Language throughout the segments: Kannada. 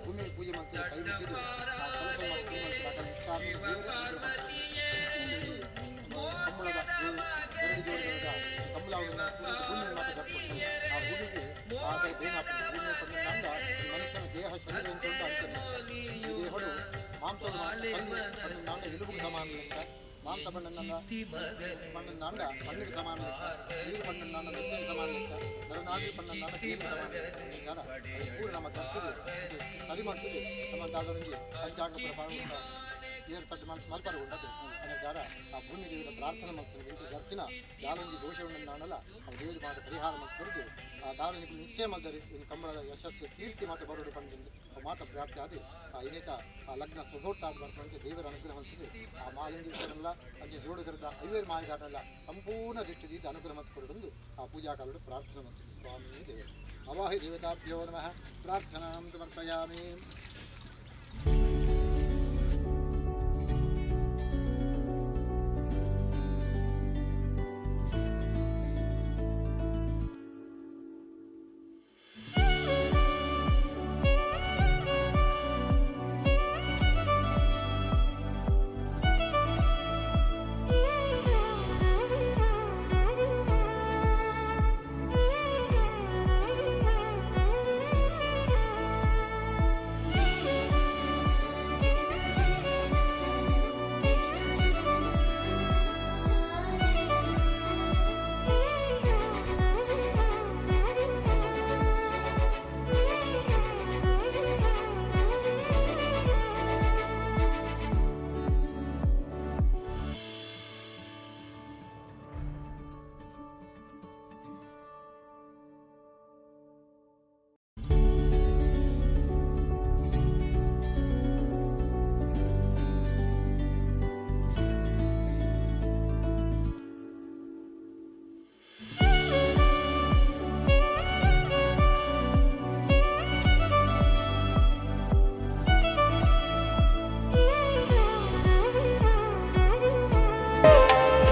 ಭೂಮಿ ಪೂಜೆ ಮಾಡ್ತಾರೆ ಕೈ ಮುಗಿದು ಆ ಕೆಲಸ ಮಾಡ್ತಾರೆ ಕಂಬಳದ ಎರಡು ಜೋಡಿಗಳದ ಕಂಬಳವನ್ನು ಭೂಮಿ ಮಾತ್ರ ಜಪ್ಪಿಟ್ಟು ಆ ಭೂಮಿಗೆ ಆಗ ಬೇನಾಗ್ತದೆ ಭೂಮಿ ಪಂಡ ಮನುಷ್ಯನ ದೇಹ ಶರೀರ ಅಂತಂದು ಅಂತಾರೆ ಈ ದೇಹಗಳು ಮಾಂಸಗಳು ನಾಂಡ ಎಲುಬುಗೆ ಸಮಾನ ಲೆಕ್ಕ ಮಾಂಸ ಬಣ್ಣನ ಬಣ್ಣನಾಂಡ ಮಣ್ಣಿಗೆ ಸಮಾನ ಲೆಕ್ಕ ನೀರು ಬಣ್ಣನಾಂಡ ಮೆತ್ತಿಗೆ ಸಮಾನ ಲೆಕ್ಕ ನರನಾಡಿ ಬಣ್ಣನಾಂಡ ನೀರಿಗೆ ಸಮಾನ ಲೆಕ್ಕ ಪೂರ ನಮ್ಮ ತಪ್ಪು ಸರಿ ಮಾಡ್ತೀವಿ ನಮ್ಮ ದಾದನಿಗೆ ಪಂಚಾಂಗ ಪ್ರಭಾವ ಏರು ತಟ್ಟು ಮಲ್ಪಾರು ಉಂಟದ್ದು ಅನ್ನ ದಾರ ಆ ಭೂಮಿ ದೇವಿಯ ಪ್ರಾರ್ಥನೆ ಮಾಡ್ತಾರೆ ಎಂಟು ಗರ್ತಿನ ದಾಲಂಜಿ ದೋಷವನ್ನು ನಾನಲ್ಲ ಆ ದೇವರು ಮಾಡ ಪರಿಹಾರ ಮಾಡಿ ಕರೆದು ಆ ದಾಲಂಜಿ ನಿಶ್ಚಯ ಮಾಡಿದರೆ ಇನ್ನು ಕಂಬಳದ ಯಶಸ್ಸು ಕೀರ್ತಿ ಮಾತ್ರ ಬರೋದು ಬಂದು ಮಾತ್ರ ಪ್ರಾಪ್ತಿ ಆದಿ ಆ ಇನ್ನೇತ ಆ ಲಗ್ನ ಸುಮೂರ್ತ ಆಗಿ ಬರ್ತಂತೆ ದೇವರ ಅನುಗ್ರಹ ಹೊಂದಿದೆ ಆ ಮಾಲಿಂಗೇಶ್ವರನೆಲ್ಲ ಅಂಜೆ ಜೋಡುಗರದ ಐವೇರು ಮಾಯಗಾರನೆಲ್ಲ ಸಂಪೂರ್ಣ ದೃಷ್ಟಿಯಿಂದ ಅನುಗ್ರಹ ಮತ್ತು ಕೊಡೊಂದು ಆ ಪೂಜಾ ಕಾಲಗಳು ಪ್ರಾರ್ಥನೆ ಮಾಡ್ತೀವಿ ಸ್ವಾಮಿ ದೇವರು ಅವಾಹಿ ದೇವತಾಭ್ಯೋ ನಮಃ ಪ್ರಾರ್ಥನಾಂ ಸಮರ್ಪಯಾಮಿ.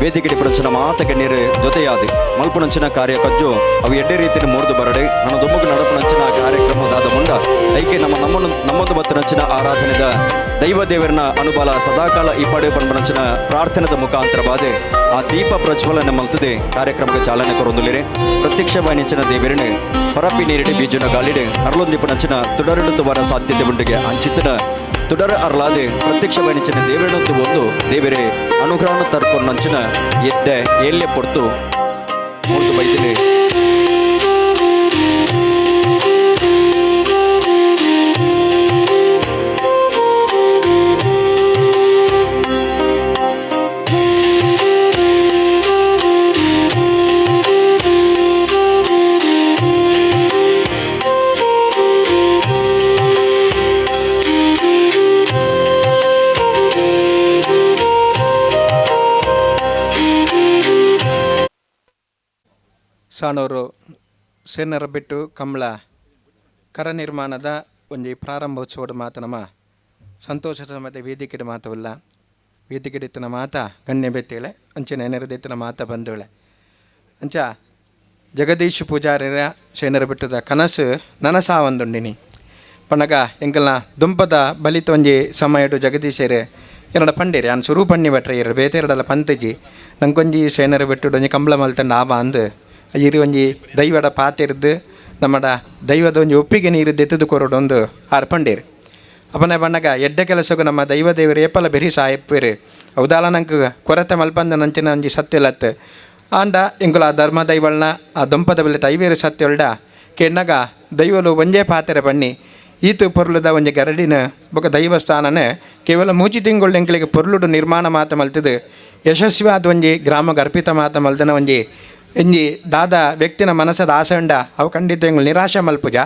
ವೇದಿಕೆಗೆ ಪುರಂಚಿನ ಮಾತ ಗಣ್ಯರು ಜೊತೆಯಾದಿ ಮಲ್ಪುನಂಚಿನ ಕಾರ್ಯ ಕಜ್ಜು ಅವು ಎಡ್ಡೆ ರೀತಿಯ ಮೂರ್ದು ಬರಡೆ ನನ್ನ ದುಮ್ಮಗ ನಡಪುನಂಚಿನ ಕಾರ್ಯಕ್ರಮದಾದ ಮುಂಡ ಐಕೆ ನಮ್ಮೊಂದು ಬತ್ತನಂಚಿನ ಆರಾಧನೆದ ದೈವ ದೇವರನ ಅನುಬಲ ಸದಾಕಾಲ ಈ ಪಡೆ ಪಂಪನಂಚಿನ ಪ್ರಾರ್ಥನೆದ ಮುಖಾಂತರ ಬಾದೆ ಆ ದೀಪ ಪ್ರಜ್ವಲನೆ ಮಲ್ತದೆ ಕಾರ್ಯಕ್ರಮಕ್ಕೆ ಚಾಲನೆ ಕೊರೊಂದುಲಿರೆ ಪ್ರತ್ಯಕ್ಷವಾಣಿಂಚಿನ ದೇವರನೆ ಹೊರಪಿ ನೀರಿಡೆ ಬೀಜನ ಗಾಲಿಡೆ ಅರಳೊಂದಿಪ್ಪನಂಚಿನ ತುಡರಡುತ್ತು ವರ ಸಾಧ್ಯತೆ ಉಂಡಿಗೆ ಅಂಚಿತ್ತಿನ തുടർ അർലാതെ പ്രത്യക്ഷ വനിച്ചിന് ദേവരണത്ത് വന്നു ദേവരെ അനുഗ്രഹം തർപ്പൊന്നഞ്ചിന എന്റെ ഏല്യ പൊർത്തു മൂന്ന് വൈദ്യനെ ಸಾಣೂರು ಸೇನರ ಬಿಟ್ಟು ಕಂಬಳ ಕರ ನಿರ್ಮಾಣದ ಒಂದು ಪ್ರಾರಂಭೋತ್ಸವದ ಮಾತು ನಮ್ಮ ಸಂತೋಷ ಸಮೇತ ವೇದಿಕೆಯ ಮಾತವಲ್ಲ ವೇದಿಕೆಡಿತ್ತಿನ ಮಾತ ಗಣ್ಯ ಬೆತ್ತೇಳೆ ಅಂಚಿನ ನೆರೆದೆತ್ತಿನ ಮಾತ ಬಂದೋಳೆ ಅಂಚ ಜಗದೀಶ್ ಪೂಜಾರ್ಯರ ಸೇನರ ಬಿಟ್ಟದ ಕನಸು ನನಸಾವಂದುಂಡಿನಿ ಪಣಗ ಎಂಕಲ್ನ ದುಂಪದ ಬಲಿತ ಒಂಜಿ ಸಮಯಡು ಜಗದೀಶರೇ ಎರಡ ಪಂಡೇರಿ ನಾನು ಸುರು ಪಣ್ಣಿ ಬಟ್ರೆ ಎರಡು ಬೇತೆರಡಲ್ಲ ಪಂತಜಿ ನಂಗೊಂಜಿ ಸೇನರ ಬಿಟ್ಟು ಒಂಜಿ ಕಂಬಳ ಮಲ್ತಂಡು ಆಬ ಅಂದು ಇರಿ ಒಂಜಿ ದೈವದ ಪಾತೆರ್ದು ನಮ್ಮಡ ದೈವದ ಒಂಜಿ ಒಪ್ಪಿಗೆ ನೀರು ದೆತ್ತದು ಕೊರಡೊಂದು ಆರ್ಪಂಡೇರು ಅಪನ ಬಣ್ಣಗ ಎಡ್ಡೆ ಕೆಲಸಕ್ಕೂ ನಮ್ಮ ದೈವ ದೇವರು ಏಪಲ ಬೆರಿ ಸಾಯಪ್ಪೇರು ಹೌದಾಲ ನಂಗೆ ಕೊರತೆ ಮಲ್ಪಂದ ನಂಚಿನ ಒಂಜಿ ಸತ್ಯಲತ್ತು ಆಂಡ ಎಂಕುಲ ಆ ಧರ್ಮ ದೈವಳನ್ನ ಆ ದೊಂಪದ ಬೆಲೆ ಐವೇರು ಸತ್ಯೊಳ್ಡ ಕೆಣ್ಣಗ ದೈವಲು ಒಂಜೇ ಪಾತೆರೆ ಬಣ್ಣಿ ಈತು ಪೊರ್ಲುದ ಒಂಜಿ ಗರಡಿನ ಬೊಕ ದೈವಸ್ಥಾನನೇ ಕೇವಲ ಮೂಜಿ ತಿಂಗಳು ಎಂಕಲಿಗೆ ಪೊರ್ಲುಡು ನಿರ್ಮಾಣ ಮಾತ ಮಲ್ತದು ಯಶಸ್ವಿಯಾದ ಒಂಜಿ ಗ್ರಾಮಕ್ಕೆ ಅರ್ಪಿತ ಮಾತ ಮಲ್ದನ ಒಂಜಿ ಎಂಜಿ ದಾದ ವ್ಯಕ್ತಿನ ಮನಸ್ಸದ ಆಸೆ ಉಂಡ ಅವು ಖಂಡಿತ ಎಂಗಳು ನಿರಾಶೆ ಮಲ್ಪುಜ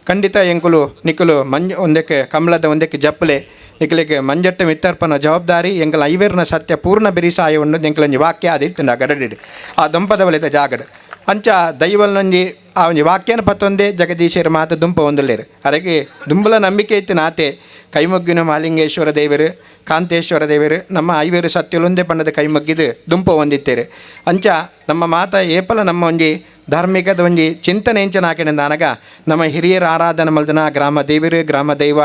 ಖಂಡಿತ ಎಂಕುಲು ನಿಕ್ಕುಲು ಒಂದಕ್ಕೆ ಕಂಬಳದ ಒಂದಕ್ಕೆ ಜಪ್ಪಲೆ ನಿಕ್ಕಲಿಕ್ಕೆ ಮಂಜಟ್ಟ ಮಿತ್ತರ್ಪನ ಜವಾಬ್ದಾರಿ ಎಂಕಲ ಐವೇರ್ನ ಸತ್ಯ ಪೂರ್ಣ ಬೆರಿಸಾಯ ಉಂಡು ಎಂಕಲೊಂಜಿ ವಾಕ್ಯ ಆದಿತ್ತು ಗಡಡಿಡು ಆ ದೊಂಪದ ಬಲಿತ ಜಾಗಡು ಅಂಚ ದೈವಲ್ನೊಂಜಿ ಆ ಒಂದು ವಾಕ್ಯನ ಪತ್ತೊಂದೇ ಜಗದೀಶರ ಮಾತು ದುಂಪ ಒಂದಲ್ಲೇರು ಅದಕ್ಕೆ ದುಂಬಲ ನಂಬಿಕೆ ಇತ್ತು ನಾತೆ ಕೈಮಗ್ಗಿನ ಮಾಲಿಂಗೇಶ್ವರ ದೇವರು ಕಾಂತೇಶ್ವರ ದೇವರು ನಮ್ಮ ಐವೇರು ಸತ್ಯಲೊಂದೇ ಬಣ್ಣದ ಕೈಮಗ್ಗಿದು ದುಂಪ ಹೊಂದಿತ್ತೇರು ಅಂಚ ನಮ್ಮ ಮಾತ ಏಪಲ ನಮ್ಮ ಒಂಜಿ ಧಾರ್ಮಿಕದ ಒಂಜಿ ಚಿಂತನೆ ಎಂಚನ ಹಾಕಿನಿಂದ ನನಗ ನಮ್ಮ ಹಿರಿಯರ ಆರಾಧನೆ ಮಲ್ದನ ಗ್ರಾಮ ದೇವರು ಗ್ರಾಮ ದೈವ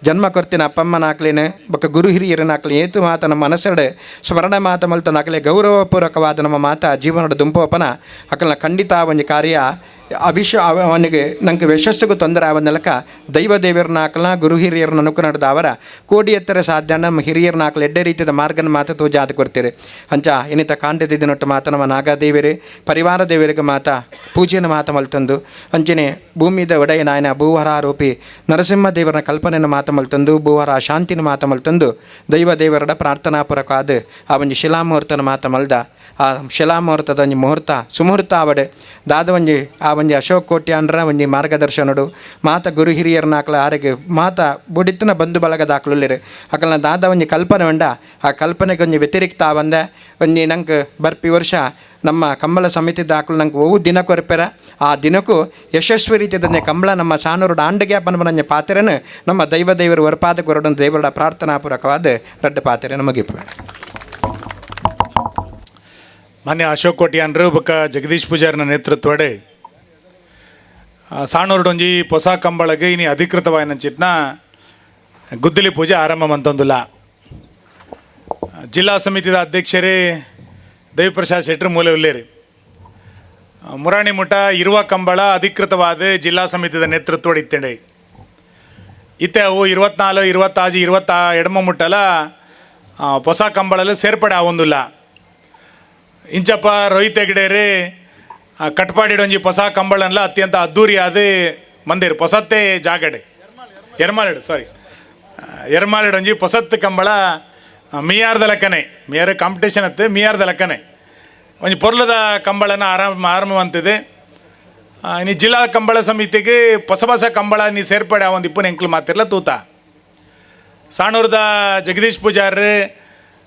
ಜನ್ಮ ಕೊರ್ತಿನ ಅಪ್ಪಮ್ಮನಾಕ್ಲೇನು ಬೊಕ್ಕ ಗುರು ಹಿರಿಯರನಾಕ್ಲಿ ಏತು ಮಾತ ನಮ್ಮ ಮನಸ್ಸಡೆ ಸ್ಮರಣೆ ಮಾತ ಮಲ್ತನಾಕ್ಲೆ ಗೌರವಪೂರ್ವಕವಾದ ನಮ್ಮ ಮಾತ ಜೀವನದ ದುಂಪೋಪನ ಅಕಲ್ನ ಖಂಡಿತ ಒಂಜಿ ಕಾರ್ಯ ಅವನಿಗೆ ನಂಗೆ ಯಶಸ್ಸಿಗೂ ತೊಂದರೆ ಆವನ್ನಲಕ ದೈವ ದೇವರನ್ನ ಹಾಕಲ ಗುರು ಹಿರಿಯರನ್ನ ಅನುಕು ನಡೆದ ಅವರ ಕೋಡಿ ಎತ್ತರ ಸಾಧ್ಯ ನಮ್ಮ ಹಿರಿಯರನ್ನ ಹಾಕಲು ಎಡ್ಡೆ ರೀತಿಯ ಮಾರ್ಗನ ಮಾತು ತೋಜಾದ ಕೊಡ್ತೀರಿ ಅಂಚ ಇನ್ನಿತ ಕಾಂಡದಿದ್ದಿನೊಟ್ಟು ಮಾತ ನಮ್ಮ ನಾಗದೇವರೇ ಪರಿವಾರ ದೇವರಿಗೆ ಮಾತ ಪೂಜೆನ ಮಾತ ಮಲ್ತಂದು ಅಂಚನೆ ಭೂಮಿದ ಒಡೆಯ ನಾಯನ ಭೂವರಾರೋಪಿ ನರಸಿಂಹ ದೇವರನ ಕಲ್ಪನೆಯನ್ನು ಮಾತ ಮಲ್ತಂದು ಭೂವರ ಶಾಂತಿನ ಮಾತ ಮಲ್ತಂದು ದೈವ ದೇವರಡ ಪ್ರಾರ್ಥನಾಪೂರ್ವಕವಾದ ಆ ಒಂಜಿ ಶಿಲಾಮುಹೂರ್ತನ ಮಾತ ಮಲ್ದ ಆ ಶಿಲಾಮುಹೂರ್ತದ ಒಂಜಿ ಮುಹೂರ್ತ ಸುಮುಹೂರ್ತ ಆವಡೆ ದಾದ ಒಂಜಿ ಆ ಒಂಜಿ ಅಶೋಕ್ ಕೋಟಿ ಅಂಡ್ರ ಒಂಜಿ ಮಾರ್ಗದರ್ಶನಡು ಮಾತ ಗುರು ಹಿರಿಯರನ್ನಾಕಲ ಆರೆಗೆ ಮಾತ ಬುಡಿತ್ತಿನ ಬಂಧು ಬಳಗದ ಹಾಕಲಿರು ಅಕಲ್ನ ದಾದ ಒಂಜಿ ಕಲ್ಪನೆ ಉಂಡ ಆ ಕಲ್ಪನೆಗೆ ಒಂಜಿ ವ್ಯತಿರಿಕ್ತ ಬಂದೆ ಒಂಜಿ ನಂಗೆ ಬರ್ಪಿ ವರ್ಷ ನಮ್ಮ ಕಂಬಳ ಸಮಿತಿದ ಹಾಕಲು ನಂಗೆ ಓವು ದಿನ ಕೊರಪೆರ ಆ ದಿನಕ್ಕೂ ಯಶಸ್ವಿ ರೀತಿಯದನ್ನೇ ಕಂಬಳ ನಮ್ಮ ಸಾನೂರು ಆಂಡಗೆ ಪನ್ಬನಂಜ ಪಾತ್ರೆನ ನಮ್ಮ ದೈವ ದೇವರು ಹೊರಪಾದ ಕೊರಡು ದೇವರ ಪ್ರಾರ್ಥನಾಪೂರ್ವಕವಾದ ರಡ್ಡ ಪಾತ್ರೆ ನಮಗಿಪ್ಪ ಮಾನ್ಯ ಅಶೋಕ್ ಕೋಟ್ಯಾನ್ರು ಬೊಕ್ಕ ಜಗದೀಶ್ ಪೂಜಾರಿನ ನೇತೃತ್ವಡೆ ಸಾಣೂರುಡೊಂಜಿ ಹೊಸ ಕಂಬಳಗೆ ಇನಿ ಅಧಿಕೃತವಾಯಿನಂಚಿತ್ನ ಗುದ್ದಲಿ ಪೂಜೆ ಆರಂಭ ಮಂತೊಂದುಲ್ಲ ಜಿಲ್ಲಾ ಸಮಿತಿದ ಅಧ್ಯಕ್ಷರೇ ದೇವಿಪ್ರಸಾದ್ ಶೆಟ್ಟರು ಮೂಲೆ ಉಲ್ಲೇರಿ ಮುರಾಣಿ ಮುಠ ಇರುವ ಕಂಬಳ ಅಧಿಕೃತವಾದ ಜಿಲ್ಲಾ ಸಮಿತಿದ ನೇತೃತ್ವಡ್ ಇತ್ತಂಡೆ ಇತ್ತೆ ಅವು 24, 25, 20 ಎಡಮ ಮುಟ್ಟಲ ಹೊಸ ಕಂಬಳಲ್ಲಿ ಸೇರ್ಪಡೆ ಆವೊಂದಿಲ್ಲ ಇಂಚಪ್ಪ ರೋಹಿತ್ ಹೆಗ್ಡೆರೆ ಕಟ್ಪಾಡಿಡೊಂಜಿ ಹೊಸ ಕಂಬಳನ್ಲ ಅತ್ಯಂತ ಅದ್ದೂರಿಯಾದ ಮಂದಿರ್ ಹೊಸತ್ತೇ ಜಾಗಡೆ ಎರ್ಮಾಳಿಡೊಂಜಿ ಹೊಸತ್ತು ಕಂಬಳ ಮಿಯಾರ್ದ ಲೆಕ್ಕನೆ ಮಿಯಾರ ಕಾಂಪಿಟೇಷನ್ ಅತ್ತೆ ಮಿಯಾರ್ದ ಲೆಕ್ಕನೆ ಒಂಜಿ ಪೊರ್ಲದ ಕಂಬಳನ ಆರಂಭವಂತಿದೆ ಇನ್ನು ಜಿಲ್ಲಾ ಕಂಬಳ ಸಮಿತಿಗೆ ಹೊಸ ಕಂಬಳ ನೀ ಸೇರ್ಪಡೆ ಆವೊಂದು ಇಪ್ಪು ಎಂಕ್ಲು ಮಾತಿರ್ಲ ತೂತ ಸಾಣೂರದ ಜಗದೀಶ್ ಪೂಜಾರ್ರೆ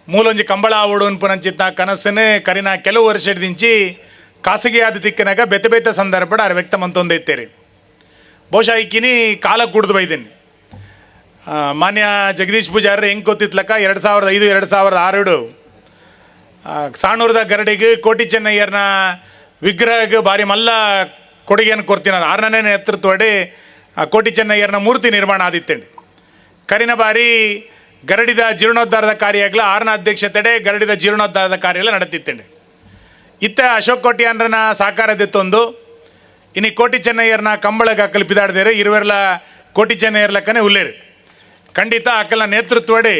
ಮೂಲೊಂಜಿ ಕಂಬಳ ಆವಡು ಅನ್ಪುನಂಚಿತ್ತ ಕನಸನ್ನೇ ಕರಿನ ಕೆಲವು ವರ್ಷದಿಂಚಿ ಖಾಸಗಿಯಾದ ತಿಕ್ಕನಾಗ ಬೆತೆ ಸಂದರ್ಭ ಅವ್ರು ವ್ಯಕ್ತ ಮಂತೊಂದೈತೇರಿ ಬಹುಶಃ ಈಕಿನಿ ಕಾಲ ಕುಡ್ದು ಬೈದೇನೆ ಮಾನ್ಯ ಜಗದೀಶ್ ಪೂಜಾರ್ರೆ ಹೆಂಗೆ ಗೊತ್ತಿತ್ಲಕ್ಕ 2005, 2006 ಸಾಣೂರದ ಗರಡಿಗೆ ಕೋಟಿ ಚೆನ್ನಯ್ಯರ್ನ ವಿಗ್ರಹಕ್ಕೆ ಭಾರಿ ಮಲ್ಲ ಕೊಡುಗೆಯನ್ನು ಕೊಡ್ತೀನಿ 6ನೇ ನೇತೃತ್ವಡೆ ಕೋಟಿ ಚೆನ್ನಯ್ಯರ್ನ ಮೂರ್ತಿ ನಿರ್ಮಾಣ ಆದಿತ್ತಂడి ಕರಿನ ಬಾರಿ ಗರಡಿದ ಜೀರ್ಣೋದ್ಧಾರದ ಕಾರ್ಯಗಳ 6ನೇ ಅಧ್ಯಕ್ಷತೆಡೆ ಗರಡಿದ ಜೀರ್ಣೋದ್ಧಾರದ ಕಾರ್ಯಗಳು ನಡೆದಿತ್ತಂడి ಇತ್ತ ಅಶೋಕ್ ಕೋಟ್ಯಾನ್ರನ ಸಾಕಾರದಿತ್ತೊಂದು ಇನ್ನು ಕೋಟಿ ಚೆನ್ನಯ್ಯರ್ನ ಕಂಬಳಗ ಕಲ್ಪಿದಾಡ್ದೇರೆ ಇರುವೆರ್ಲ ಕೋಟಿ ಚೆನ್ನಯ್ಯರ್ಲಕ್ಕನೆ ಉಲ್ಲೇರು ಖಂಡಿತ ಅಕ್ಕಲ ನೇತೃತ್ವಡೆ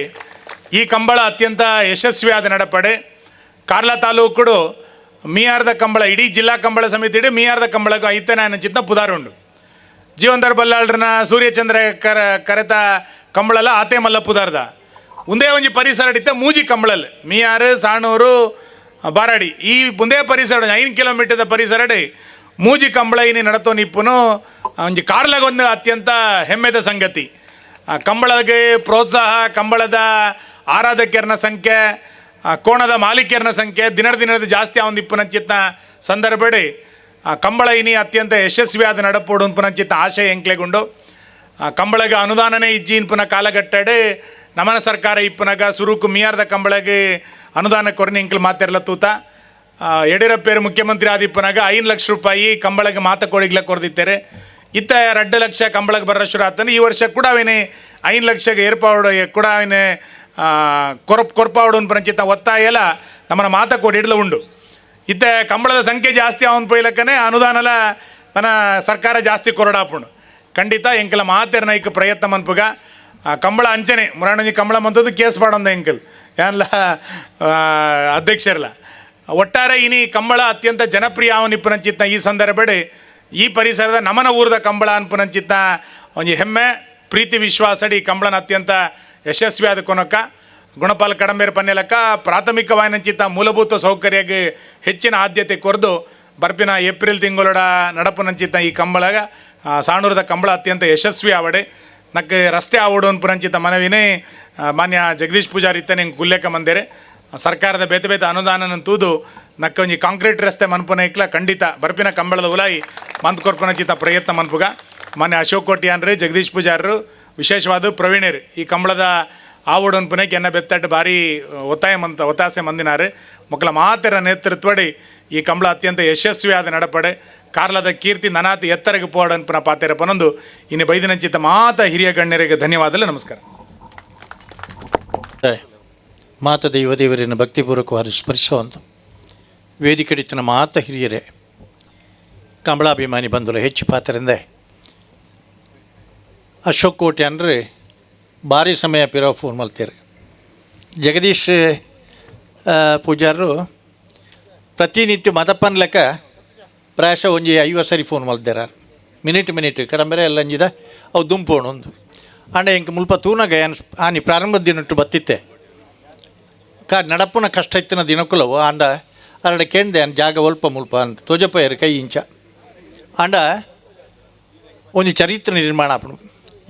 ಈ ಕಂಬಳ ಅತ್ಯಂತ ಯಶಸ್ವಿಯಾದ ನಡಪಡೆ ಕಾರ್ಲ ತಾಲೂಕು ಮೀಯಾರ್ದ ಕಂಬಳ ಇಡೀ ಜಿಲ್ಲಾ ಕಂಬಳ ಸಮಿತಿ ಮೀಯಾರ್ದ ಕಂಬಳಗ ಐತನ ಚಿತ್ತ ಪುದಾರುಂಡು ಜೀವಂದರ್ ಬಲ್ಲಾಳ್ರನ ಸೂರ್ಯಚಂದ್ರ ಕರೆತ ಕಂಬಳಲ್ಲ ಆತೆ ಮಲ್ಲ ಪುದಾರ್ದ ಒಂದೇ ಒಂಜಿ ಪರಿಸರ ಇತ್ತೆ ಮೂಜಿ ಕಂಬಳಲ್ಲಿ ಮೀಯಾರು ಸಾಣೂರು ಬಾರಾಡಿ ಈ ಒಂದೇ ಪರಿಸರ 5 ಕಿಲೋಮೀಟರ್ದ ಪರಿಸರಡೆ ಮೂಜಿ ಕಂಬಳ ಇನಿ ನಡತೋ ನಿಪ್ಪುನು ಒಂಜಿ ಕಾರ್ಲಗೊಂದು ಅತ್ಯಂತ ಹೆಮ್ಮೆದ ಸಂಗತಿ ಕಂಬಳಗೆ ಪ್ರೋತ್ಸಾಹ ಕಂಬಳದ ಆರಾಧಕರನ ಸಂಖ್ಯೆ ಕೋಣದ ಮಾಲೀಕರನ ಸಂಖ್ಯೆ ದಿನದ ಜಾಸ್ತಿ ಒಂದು ಇಪ್ಪುನಂಚಿತ್ನ ಸಂದರ್ಭಡೆ ಕಂಬಳ ಇನಿ ಅತ್ಯಂತ ಯಶಸ್ವಿಯಾದ ನಡಪೋಡು ಪುನಂಚಿತ್ತ ಆಶಯ ಎಂಕ್ಲೆಗೊಂಡು ಕಂಬಳಗೆ ಅನುದಾನನೇ ಇಜ್ಜಿ ಇನ್ಪುನ ಕಾಲಘಟ್ಟಡೆ ನಮನ ಸರ್ಕಾರ ಇಪ್ಪುನಗ ಸುರುಕು ಮಿಯಾರ್ದ ಕಂಬಳಗೆ ಅನುದಾನ ಕೊರನಿ ಇಂಕ್ಲು ಮಾತಿರ್ಲ ತೂತ ಯಡಿಯೂರಪ್ಪರು ಮುಖ್ಯಮಂತ್ರಿ ಆದಿಪ್ಪನಾಗ 5 ಲಕ್ಷ ರೂಪಾಯಿ ಕಂಬಳಗೆ ಮಾತ ಕೊಡಿಗ್ಲ ಕೊಡ್ದಿತ್ತೇರೆ ಇತ್ತ 2 ಲಕ್ಷ ಕಂಬಳಗೆ ಬರೋ ಶುರು ಆತನೆ ಈ ವರ್ಷ ಕೂಡ ಅವೇನೆ 5 ಲಕ್ಷಗೆ ಏರ್ಪಾಡು ಕೂಡ ಅವೇನೆ ಕೊರ್ಪಾವಡು ಪಂಚಿತ ಒತ್ತಾಯ ಎಲ್ಲ ನಮ್ಮನ್ನ ಮಾತ ಕೊಡಿಡ್ಲ ಉಂಡು ಇತ್ತ ಕಂಬಳದ ಸಂಖ್ಯೆ ಜಾಸ್ತಿ ಅವನ್ ಪೈಲಕ್ಕನೆ ಅನುದಾನಲ ನನ್ನ ಸರ್ಕಾರ ಜಾಸ್ತಿ ಕೊರಡಾಪುಂಡು ಖಂಡಿತ ಎಂಕಲ ಮಾತೆರ ನೈಕ ಪ್ರಯತ್ನ ಮನ್ಪುಗ ಕಂಬಳ ಅಂಚನೆ ಮುರಾಣಜಿ ಕಂಬಳ ಮಂತದ್ದು ಕೇಸ್ ಪಾಡೊಂದ ಎಂಕಲ್ ಏನ್ಲ ಅಧ್ಯಕ್ಷರಲ್ಲ ಒಟ್ಟಾರೆ ಇನಿ ಕಂಬಳ ಅತ್ಯಂತ ಜನಪ್ರಿಯ ಅವನಿಪ್ಪನಂಚಿತ್ತ ಈ ಸಂದರ್ಭಡೆ ಈ ಪರಿಸರದ ನಮನ ಊರದ ಕಂಬಳ ಅನ್ಪನಂಚಿತ್ತ ಒಂಜಿ ಹೆಮ್ಮೆ ಪ್ರೀತಿ ವಿಶ್ವಾಸಡಿ ಕಂಬಳನ ಅತ್ಯಂತ ಯಶಸ್ವಿಯಾದ ಕೊನಕ ಗುಣಪಾಲ ಕಡಂಬೇರು ಪನ್ನೆಲಕ್ಕ ಪ್ರಾಥಮಿಕವಾಯಿನಂಚಿತ್ತ ಮೂಲಭೂತ ಸೌಕರ್ಯಕ್ಕೆ ಹೆಚ್ಚಿನ ಆದ್ಯತೆ ಕೊರೆದು ಬರ್ಪಿನ ಏಪ್ರಿಲ್ ತಿಂಗಳೊಡ ನಡಪುನಂಚಿತ್ತ ಈ ಕಂಬಳಗ ಸಾಣೂರದ ಕಂಬಳ ಅತ್ಯಂತ ಯಶಸ್ವಿ ಆವಡೆ ನಕ್ಕೆ ರಸ್ತೆ ಆವಡು ಅನ್ಪುನಂಚಿತ್ತ ಮನವಿನೇ ಮಾನ್ಯ ಜಗದೀಶ್ ಪೂಜಾರಿ ಇತ್ತ ನಿಂಗೆ ಉಲ್ಲೇಖ ಮಂದಿರೆ ಸರ್ಕಾರದ ಬೇತೆ ಬೇತೆ ಅನುದಾನನ ತೂದು ನಕ್ಕ ಒಂಜಿ ಕಾಂಕ್ರೀಟ್ ರಸ್ತೆ ಮನ್ಪುನ ಇಕ್ಲ ಖಂಡಿತ ಬರ್ಪಿನ ಕಂಬಳದ ಉಲಾಯಿ ಮಂತ್ ಕೊರ್ಪುನ ಚಿತ್ತ ಪ್ರಯತ್ನ ಮನ್ಪುಗ ಮೊನ್ನೆ ಅಶೋಕ್ ಕೋಟ್ಯಾನ್ರಿ ಜಗದೀಶ್ ಪೂಜಾರರು ವಿಶೇಷವಾದ ಪ್ರವೀಣರು ಈ ಕಂಬಳದ ಆವೋಡನ್ ಪುನಕ್ಕೆ ಎನ್ನ ಬೆತ್ತಟ್ಟು ಭಾರಿ ಒತ್ತಾಸೆ ಮಂದಿನಾರು ಮಕ್ಕಳ ಮಾತರ ನೇತೃತ್ವಡಿ ಈ ಕಂಬಳ ಅತ್ಯಂತ ಯಶಸ್ವಿಯಾದ ನಡಪಡೆ ಕಾರ್ಲದ ಕೀರ್ತಿ ನನಾತಿ ಎತ್ತರಗೆ ಪೋಡನ್ ಪುನಃ ಪಾತೆರ ಪನೊಂದು ಇನ್ನು ಬೈದಿನಂಚಿತ ಮಾತ ಹಿರಿಯ ಗಣ್ಯರಿಗೆ ಧನ್ಯವಾದಗಳು. ನಮಸ್ಕಾರ. ಮಾತ ದೇವದೇವರನ್ನು ಭಕ್ತಿಪೂರ್ವಕವಾಗಿ ಸ್ಮರಿಸುವಂಥ ವೇದಿಕೆಡಿತ್ತಿನ ಮಾತ ಹಿರಿಯರೇ ಕಂಬಳಾಭಿಮಾನಿ ಬಂಧುಗಳು ಹೆಚ್ಚು ಪಾತ್ರರಿಂದ ಅಶೋಕ್ ಕೋಟೆ ಅಂದರೆ ಭಾರಿ ಸಮಯ ಪಿರೋ ಫೋನ್ ಮಲ್ತೀರಿ. ಜಗದೀಶ್ ಪೂಜಾರರು ಪ್ರತಿನಿತ್ಯ ಮದಪ್ಪನ ಲೆಕ್ಕ ಪ್ರಾಯಶಃ ಒಂಜಿ 50 ಸರಿ ಫೋನ್ ಮಲ್ದಾರ ಮಿನಿಟ್ ಕಡಂಬರೆ ಎಲ್ಲ ಅಂಜಿದ ಅವು ದುಂಪೋಣ ಒಂದು ಅಂಡ ಇಂಕ ಮುಲ್ಪ ತೂನಾಗ ಆನಿ ಪ್ರಾರಂಭದ ದಿನಟ್ಟು ಬತ್ತಿತ್ತೆ ನಡಪುನ ಕಷ್ಟ ಇತ್ತಿನ ದಿನಕ್ಕುಲವು ಆಂಡ ಅರಡ ಕೇಂದೆ ಅನ್ ಜಾಗ ಒಲ್ಪ ಮುಲ್ಪ ಅಂತ ತೋಜಪ್ಪ ಕೈ ಇಂಚ ಆಂಡ ಒಂದು ಚರಿತ್ರೆ ನಿರ್ಮಾಣ ಆಪಣು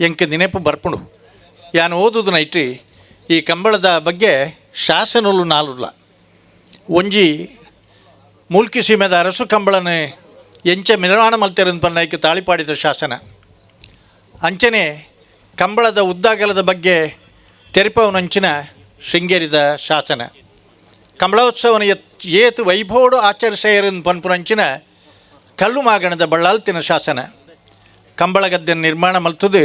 ಎಂಕ ನೆನಪು ಬರ್ಪುಂಡು ಯಾನು ಓದುದು ನೈಟ್ರಿ ಈ ಕಂಬಳದ ಬಗ್ಗೆ ಶಾಸನಲು ನಾಲುಲ್ಲ ಒಂಜಿ ಮೂಲ್ಕಿ ಸೀಮೆದ ಅರಸು ಕಂಬಳನೆ ಎಂಚ ನಿರ್ಮಾಣ ಮಲ್ತಿರಂದು ಪನ್ನೈಕೆ ತಾಳಿಪಾಡಿದ ಶಾಸನ ಅಂಚನೆ ಕಂಬಳದ ಉದ್ದಾಗಲದ ಬಗ್ಗೆ ತೆರಿಪವನಂಚಿನ ಶೃಂಗೇರಿದ ಶಾಸನ ಕಂಬಳೋತ್ಸವನ ಏತು ವೈಭವಡು ಆಚರಿಸೇರನ್ ಪನ್ಪುನಂಚಿನ ಕಲ್ಲು ಮಾಗಣದ ಬಳ್ಳಾಲ್ತಿನ ಶಾಸನ ಕಂಬಳ ಗದ್ದೆ ನಿರ್ಮಾಣ ಮಲ್ತದು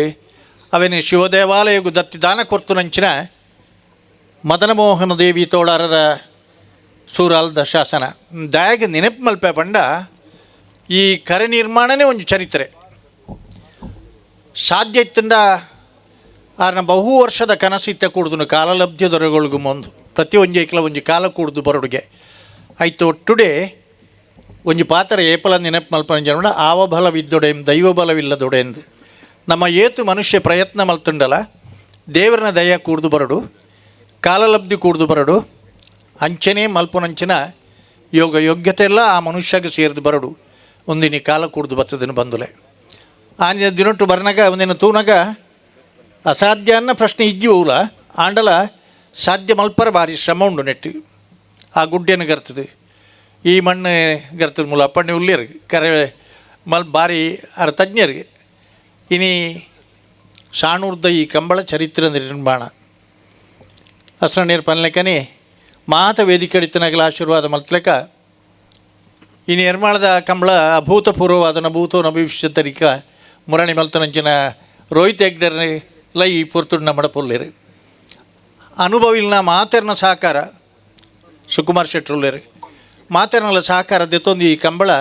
ಅವೇನು ಶಿವದೇವಾಲಯಗೂ ದತ್ತಿ ದಾನ ಕೊರ್ತುನಂಚಿನ ಮದನಮೋಹನ ದೇವಿ ತೋಳಾರರ ಸೂರಾಲ್ದ ಶಾಸನ ದಯಾಗ ನೆನಪು ಮಲ್ಪೆ ಪಂಡ ಈ ಕರೆ ನಿರ್ಮಾಣನೇ ಒಂದು ಚರಿತ್ರೆ ಸಾಧ್ಯ ಇತ್ತಂಡ ಆರ್ನ ಬಹು ವರ್ಷದ ಕನಸಿತ್ತ ಕೂಡ್ದು ಕಾಲಲಬ್ಧ ದೊರೆಗಳಿಗೂ ಮುಂದು ಪ್ರತಿ ಒಂಜಿ ಕಾಲ ಕೂಡ್ದು ಬರೋಡುಗೆ ಆಯ್ತು ಒಟ್ಟುಡೆ ಒಂಜಿ ಪಾತ್ರ ಏಪಲ ನೆನಪು ಮಲ್ಪನ ಜನ ಆವಬಲವಿದ್ದೊಡೆ ದೈವ ಬಲವಿಲ್ಲದೊಡೆ ಎಂದು ನಮ್ಮ ಏತು ಮನುಷ್ಯ ಪ್ರಯತ್ನ ಮಲ್ತುಂಡಲ ದೇವರನ ದಯ ಕೂಡ್ದು ಬರಡು ಕಾಲಲಬ್ಧಿ ಕೂಡ್ದು ಬರಡು ಅಂಚನೆ ಮಲ್ಪುನಂಚಿನ ಯೋಗ್ಯತೆ ಎಲ್ಲ ಆ ಮನುಷ್ಯಗೆ ಸೇರಿದು ಬರಡು ಒಂದಿನ ಕಾಲ ಕೂಡ್ದು ಬತ್ತದನ್ನು ಬಂದುಲೆ ಆಂಜಿನ ದಿನೊಟ್ಟು ಬರ್ನಾಗ ಒಂದಿನ ತೂನಾಗ ಅಸಾಧ್ಯ ಅನ್ನೋ ಪ್ರಶ್ನೆ ಇಜ್ಜಿವಲ್ಲ ಆಂಡಲ ಸಾಧ್ಯ ಮಲ್ಪರ ಭಾರಿ ಶ್ರಮ ಉಂಡು ನೆಟ್ಟು ಆ ಗುಡ್ಡೆಯನ್ನು ಗರ್ತದೆ ಈ ಮಣ್ಣು ಗರ್ತದ ಮೂಲ ಅಪ್ಪಣ್ಣೆ ಉಲ್ಲಿಯರಿಗೆ ಕರೆ ಭಾರಿ ಅರ ತಜ್ಞರಿಗೆ ಇನಿ ಸಾಣೂರ್ದ ಈ ಕಂಬಳ ಚರಿತ್ರೆ ನಿರ್ಮಾಣ ಹಸರಣೀರು ಪನ್ಲೆಕ್ಕನೆ ಮಾತ ವೇದಿಕೆ ಅಡಿತನಾಗಲ ಆಶೀರ್ವಾದ ಮಲ್ತ್ಲೆಕ್ಕ ಈ ನಿರ್ಮಾಣದ ಕಂಬಳ ಅಭೂತಪೂರ್ವವಾದ ನಭೂತೋ ನಭವಿಷ್ಯತರಿಕ ಮುರಣಿ ಮಲ್ತನಂಚಿನ ರೋಹಿತ್ ಹೆಗ್ಡರ್ನ ಲೈ ಪೊರ್ತುಂಡ ಮಡಪೊಲ್ಲೇರು ಅನುಭವಿಲ್ನ ಮಾತೆರ್ನ ಸಹಕಾರ ಸುಕುಮಾರ್ ಶೆಟ್ರುಲ್ಲೇರು ಮಾತೆರ್ನಲ್ಲ ಸಹಕಾರ ದೆತ್ತೊಂದು ಈ ಕಂಬಳ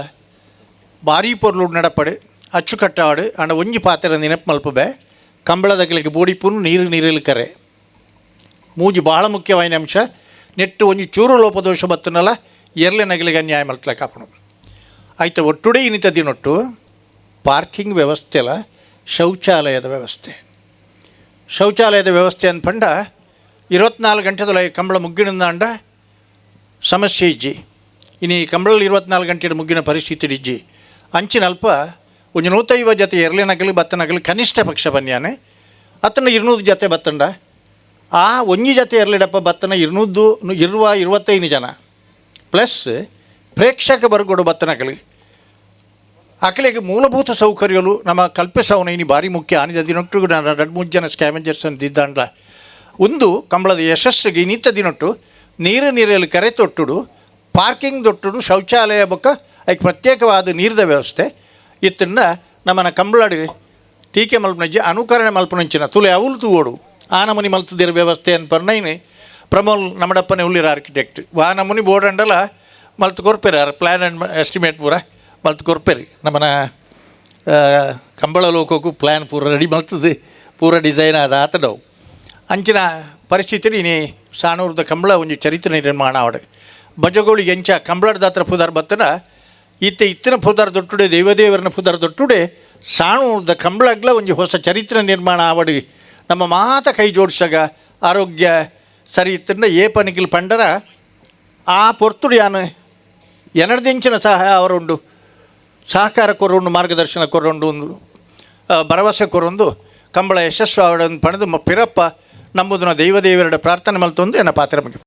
ಭಾರಿ ಪೊರ್ಲು ನಡಪಡು ಅಚ್ಚುಕಟ್ಟಾಡು ಅಂಡ ಒಂಜಿ ಪಾತ್ರೆ ನೆನಪು ಮಲ್ಪಬೆ ಕಂಬಳದಗಳಿಗೆ ಬೋಡಿಪುನು ನೀರಲ್ಲಿ ಕರೆ ಮೂಜಿ ಭಾಳ ಮುಖ್ಯವಾದ ಅಂಶ ನೆಟ್ಟು ಒಂಜಿ ಚೂರು ಲೋಪದೋಷ ಬತ್ತನಲ್ಲ ಎರಲೆ ನಗಲಿಗೆ ಅನ್ಯಾಯ ಮಲ್ತ್ಲಕ್ಕಾಪಣು ಆಯ್ತು ಒಟ್ಟುಡೆ ಇನ್ನಿತ ದಿನೊಟ್ಟು ಪಾರ್ಕಿಂಗ್ ವ್ಯವಸ್ಥೆ ಅಲ್ಲ ಶೌಚಾಲಯದ ವ್ಯವಸ್ಥೆ ಅಂದ್ಪಂಡ 24 ಗಂಟೆದೊಳಗೆ ಕಂಬಳ ಮುಗ್ಗಿನಿಂದ ಅಂಡ ಸಮಸ್ಯೆ ಇಜ್ಜಿ ಇನ್ನು ಈ ಕಂಬಳಲ್ಲಿ 24 ಗಂಟೆ ಮುಗ್ಗಿನ ಪರಿಸ್ಥಿತಿ ಇಜ್ಜಿ ಅಂಚಿನ ಅಲ್ಪ ಒಂದು 150 ಜೊತೆ ಎರಲೆ ನಗಲಿ ಬತ್ತನಗಲಿ ಕನಿಷ್ಠ ಪಕ್ಷ ಬನ್ಯಾನೆ ಅತನ 200 ಜೊತೆ ಬತ್ತಂಡ ಆ ಒಂಜಿ ಜೊತೆ ಎರಲೆಡಪ್ಪ ಬತ್ತನ 25 ಜನ ಪ್ಲಸ್ ಪ್ರೇಕ್ಷಕ ಬರ್ಗೋಡು ಬತ್ತನಗಲಿ ಅಕಲಿಗೆ ಮೂಲಭೂತ ಸೌಕರ್ಯಗಳು ನಮ್ಮ ಕಲ್ಪಿಸವನ ಇನಿ ಭಾರಿ ಮುಖ್ಯ ಆನಿದ ದಿನೊಟ್ಟು 2-3 ಜನ ಸ್ಕ್ಯಾವೆಂಜರ್ಸ್ ಅಂತಿದ್ದಂಡ್ಲ ಒಂದು ಕಂಬಳದ ಯಶಸ್ಸಿಗೆ ನಿಂತ ದಿನೊಟ್ಟು ನೀರಲ್ಲಿ ಕರೆ ತೊಟ್ಟುಡು ಪಾರ್ಕಿಂಗ್ ತೊಟ್ಟುಡು ಶೌಚಾಲಯ ಬೊಕ್ಕ ಅದಕ್ಕೆ ಪ್ರತ್ಯೇಕವಾದ ನೀರಿನ ವ್ಯವಸ್ಥೆ ಇತ್ತನ್ನ ನಮ್ಮನ ಕಂಬಳಾಡಿ ಟೀಕೆ ಮಲ್ಪನಜ್ಜಿ ಅನುಕರಣೆ ಮಲ್ಪನಂಚಿನ ತುಲೆ ಅವಲು ತೂಗೋಡು ಆ ನಮೂನಿ ಮಲ್ತದಿರ ವ್ಯವಸ್ಥೆ ಅನ್ಪರ್ನೈನು ಪ್ರಮೋಲ್ ನಮ್ಮಡಪ್ಪನೆ ಉಳ್ಳಿರ ಆರ್ಕಿಟೆಕ್ಟ್ ಆ ನಮೂನಿ ಬೋರ್ಡ್ ಅಂಡಲ್ಲ ಮಲ್ತು ಕೊರ್ಪೇರಿ ಪ್ಲ್ಯಾನ್ ಆ್ಯಂಡ್ ಎಸ್ಟಿಮೇಟ್ ಪೂರ ಮಲ್ತು ಕೊರ್ಪೇರಿ ನಮ್ಮನ ಕಂಬಳ ಲೋಕಕ್ಕೂ ಪ್ಲ್ಯಾನ್ ಪೂರ ರೆಡಿ ಮಲ್ತದು ಪೂರ ಡಿಸೈನ್ ಅದು ಆತಡವು ಅಂಚಿನ ಪರಿಸ್ಥಿತಿ ನೀ ಸಾಣೂರದ ಕಂಬಳ ಒಂದು ಚರಿತ್ರೆ ನಿರ್ಮಾಣ ಆವಡೆ ಬಜಗೋಳಿಗೆ ಎಂಚ ಕಂಬಳದ ಹತ್ರ ಪುದಾರ್ ಬತ್ತನ ಇತ್ತಿನ ಪುದಾರ್ ದೊಟ್ಟುಡೆ ದೇವದೇವರನ ಪುದಾರ್ ದೊಟ್ಟುಡೆ ಸಾಣೂರದ ಕಂಬಳಗ್ಲ ಒಂದು ಹೊಸ ಚರಿತ್ರೆ ನಿರ್ಮಾಣ ಆವಡಿ ನಮ್ಮ ಮಾತ ಕೈ ಜೋಡಿಸಾಗ ಆರೋಗ್ಯ ಸರಿ ಇತ್ತಂದ ಏಪನಿಗಿಲ್ ಪಂಡರ ಆ ಪೊರ್ತುಡು ಯಾನು ಎನರ್ದಿಂಚಿನ ಸಹಾಯ ಅವರುಂಡು ಸಹಕಾರ ಕೊರೊಂಡು ಮಾರ್ಗದರ್ಶನ ಕೊರೊಂಡು ಒಂದು ಭರವಸೆ ಕೊರೊಂದು ಕಂಬಳ ಯಶಸ್ವಿ ಆವಡನ್ನು ಪಡೆದು ಪಿರಪ್ಪ ನಂಬುದನ್ನ ದೈವದೇವರ ಪ್ರಾರ್ಥನೆ ಮಲ್ತೊಂದು ಎನ್ನ ಪಾತ್ರ ಬಗ್ಗೆ